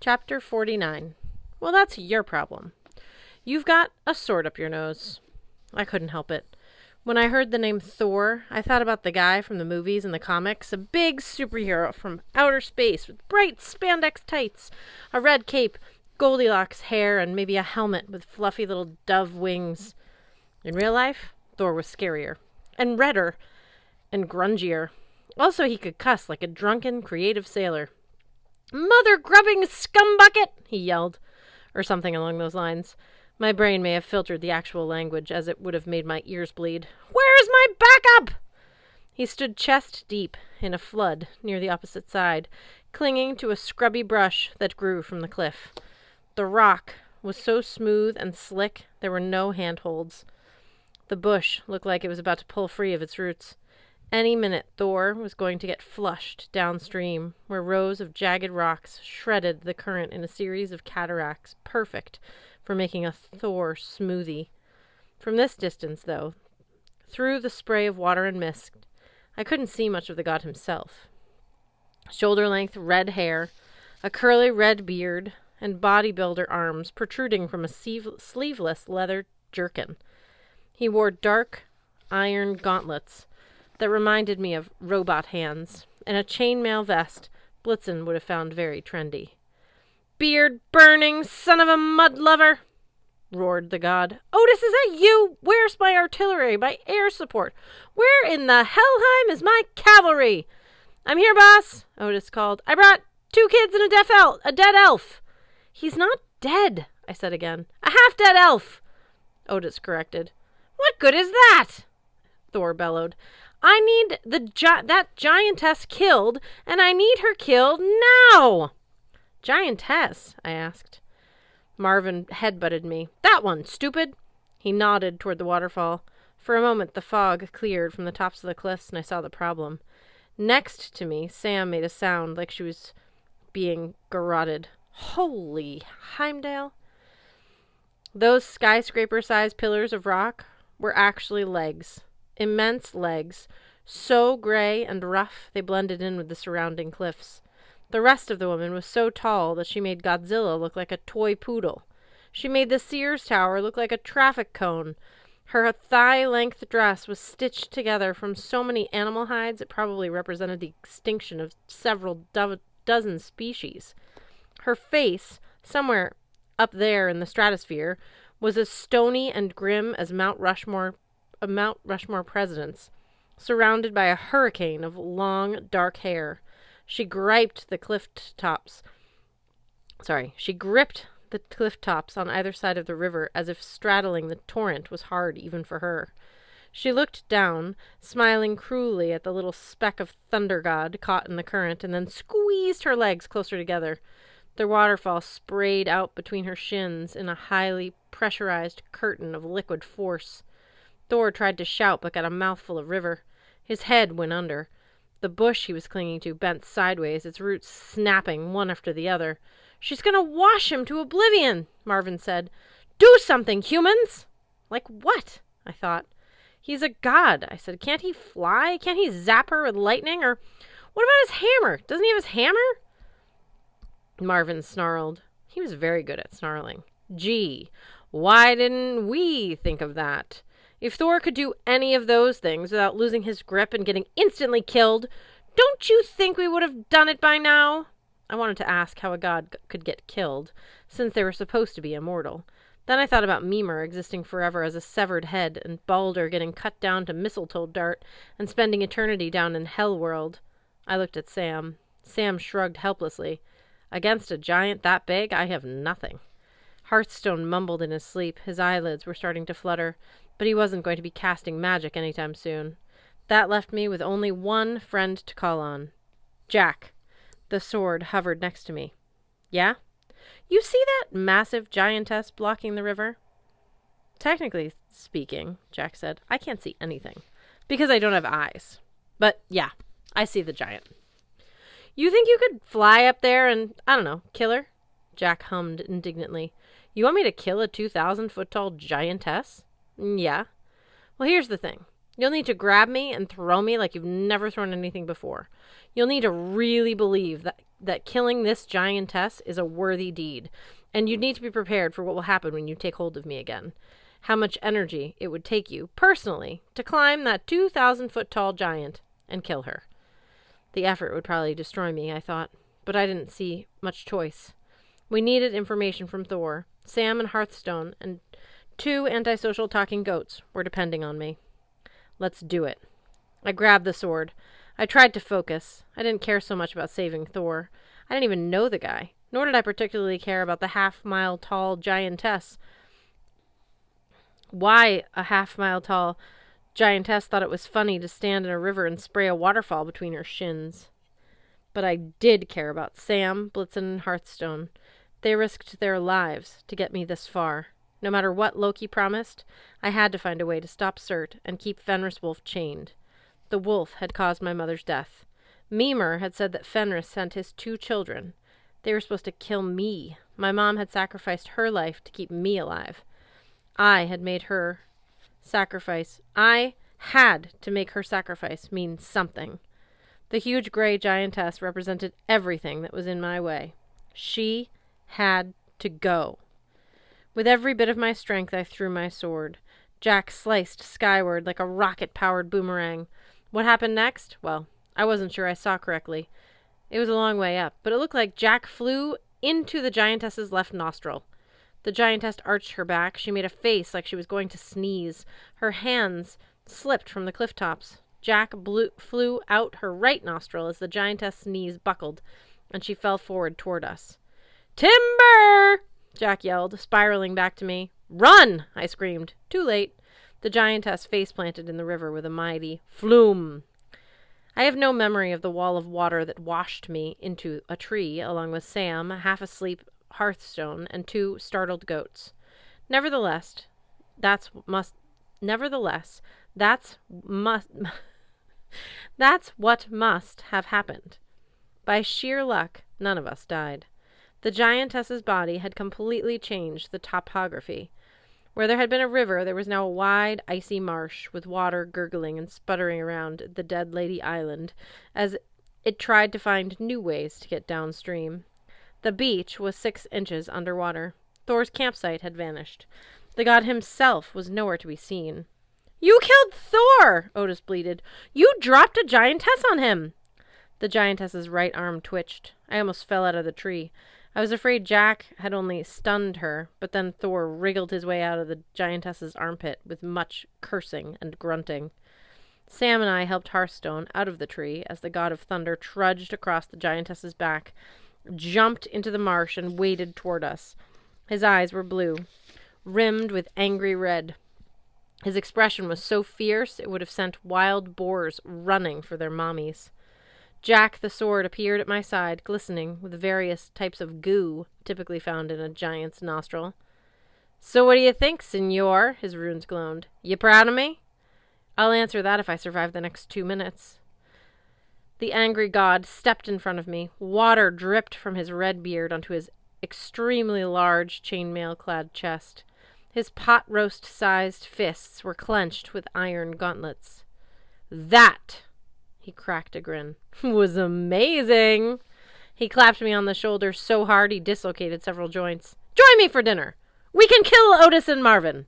Chapter 49. Well, that's your problem. You've got a sword up your nose. I couldn't help it. When I heard the name Thor, I thought about the guy from the movies and the comics, a big superhero from outer space with bright spandex tights, a red cape, Goldilocks hair, and maybe a helmet with fluffy little dove wings. In real life, Thor was scarier, and redder, and grungier. Also, he could cuss like a drunken, creative sailor. "Mother-grubbing scumbucket!" he yelled, or something along those lines. My brain may have filtered the actual language, as it would have made my ears bleed. "Where's my backup?" He stood chest deep in a flood near the opposite side, clinging to a scrubby brush that grew from the cliff. The rock was so smooth and slick there were no handholds. The bush looked like it was about to pull free of its roots. Any minute, Thor was going to get flushed downstream, where rows of jagged rocks shredded the current in a series of cataracts, perfect for making a Thor smoothie. From this distance, though, through the spray of water and mist, I couldn't see much of the god himself. Shoulder-length red hair, a curly red beard, and bodybuilder arms protruding from a sleeveless leather jerkin. He wore dark iron gauntlets that reminded me of robot hands, and a chainmail vest Blitzen would have found very trendy. "Beard-burning son of a mud-lover!" roared the god. "Otis, is that you? Where's my artillery, my air support? Where in the Helheim is my cavalry?" "I'm here, boss," Otis called. "I brought 2 kids and a dead elf." "He's not dead," I said again. "A half-dead elf," Otis corrected. "What good is that?" Thor bellowed. "I need that giantess killed, and I need her killed now." "Giantess?" I asked. Marvin headbutted me. "That one, stupid!" He nodded toward the waterfall. For a moment, the fog cleared from the tops of the cliffs, and I saw the problem. Next to me, Sam made a sound like she was being garroted. Holy Heimdall! Those skyscraper-sized pillars of rock were actually legs. Immense legs, so gray and rough they blended in with the surrounding cliffs. The rest of the woman was so tall that she made Godzilla look like a toy poodle. She made the Sears Tower look like a traffic cone. Her thigh-length dress was stitched together from so many animal hides it probably represented the extinction of several dozen species. Her face, somewhere up there in the stratosphere, was as stony and grim as Mount Rushmore presidents, surrounded by a hurricane of long, dark hair. She gripped the cliff tops on either side of the river as if straddling the torrent was hard even for her. She looked down, smiling cruelly at the little speck of thunder god caught in the current, and then squeezed her legs closer together. The waterfall sprayed out between her shins in a highly pressurized curtain of liquid force. Thor tried to shout, but got a mouthful of river. His head went under. The bush he was clinging to bent sideways, its roots snapping one after the other. "She's going to wash him to oblivion," Marvin said. "Do something, humans!" "Like what?" I thought. "He's a god," I said. "Can't he fly? Can't he zap her with lightning? Or what about his hammer? Doesn't he have his hammer?" Marvin snarled. He was very good at snarling. "Gee, why didn't we think of that? If Thor could do any of those things without losing his grip and getting instantly killed, don't you think we would have done it by now?" I wanted to ask how a god could get killed, since they were supposed to be immortal. Then I thought about Mimir existing forever as a severed head, and Baldur getting cut down to mistletoe dart and spending eternity down in Hell World. I looked at Sam. Sam shrugged helplessly. "Against a giant that big, I have nothing." Hearthstone mumbled in his sleep. His eyelids were starting to flutter, but he wasn't going to be casting magic anytime soon. That left me with only one friend to call on. "Jack." The sword hovered next to me. "Yeah? You see that massive giantess blocking the river?" "Technically speaking," Jack said, "I can't see anything, because I don't have eyes. But yeah, I see the giant." "You think you could fly up there and, I don't know, kill her?" Jack hummed indignantly. "You want me to kill a 2,000-foot-tall giantess?" "Yeah." "Well, here's the thing. You'll need to grab me and throw me like you've never thrown anything before. You'll need to really believe that killing this giantess is a worthy deed, and you need to be prepared for what will happen when you take hold of me again. How much energy it would take you, personally, to climb that 2,000-foot-tall giant and kill her. The effort would probably destroy me, I thought, but I didn't see much choice. We needed information from Thor. Sam and Hearthstone and 2 antisocial talking goats were depending on me. Let's do it. I grabbed the sword. I tried to focus. I didn't care so much about saving Thor. I didn't even know the guy, nor did I particularly care about the half-mile-tall giantess. Why a half-mile-tall giantess thought it was funny to stand in a river and spray a waterfall between her shins. But I did care about Sam, Blitzen, and Hearthstone. They risked their lives to get me this far. No matter what Loki promised, I had to find a way to stop Surt and keep Fenris Wolf chained. The wolf had caused my mother's death. Mimir had said that Fenris sent his 2 children. They were supposed to kill me. My mom had sacrificed her life to keep me alive. I had made her sacrifice. I had to make her sacrifice mean something. The huge gray giantess represented everything that was in my way. She had to go. With every bit of my strength, I threw my sword. Jack sliced skyward like a rocket-powered boomerang. What happened next? Well, I wasn't sure I saw correctly. It was a long way up, but it looked like Jack flew into the giantess's left nostril. The giantess arched her back. She made a face like she was going to sneeze. Her hands slipped from the cliff tops. Jack flew out her right nostril as the giantess' knees buckled, and she fell forward toward us. "Timber!" Jack yelled, spiraling back to me. "Run!" I screamed. Too late. The giantess face-planted in the river with a mighty flume. I have no memory of the wall of water that washed me into a tree, along with Sam, half-asleep Hearthstone, and 2 startled goats. Nevertheless, that's what must have happened. By sheer luck, none of us died. The giantess's body had completely changed the topography. Where there had been a river, there was now a wide, icy marsh, with water gurgling and sputtering around the Dead Lady Island, as it tried to find new ways to get downstream. The beach was 6 inches underwater. Thor's campsite had vanished. The god himself was nowhere to be seen. "You killed Thor!" Otis bleated. "You dropped a giantess on him!" The giantess's right arm twitched. I almost fell out of the tree. I was afraid Jack had only stunned her, but then Thor wriggled his way out of the giantess's armpit with much cursing and grunting. Sam and I helped Hearthstone out of the tree as the god of thunder trudged across the giantess's back, jumped into the marsh, and waded toward us. His eyes were blue, rimmed with angry red. His expression was so fierce it would have sent wild boars running for their mommies. Jack the sword appeared at my side, glistening with various types of goo typically found in a giant's nostril. "So what do you think, senor?" His runes glowed. "You proud of me?" "I'll answer that if I survive the next 2 minutes." The angry god stepped in front of me. Water dripped from his red beard onto his extremely large chainmail-clad chest. His pot-roast-sized fists were clenched with iron gauntlets. "That," he cracked a grin, "was amazing." He clapped me on the shoulder so hard he dislocated several joints. "Join me for dinner. We can kill Otis and Marvin."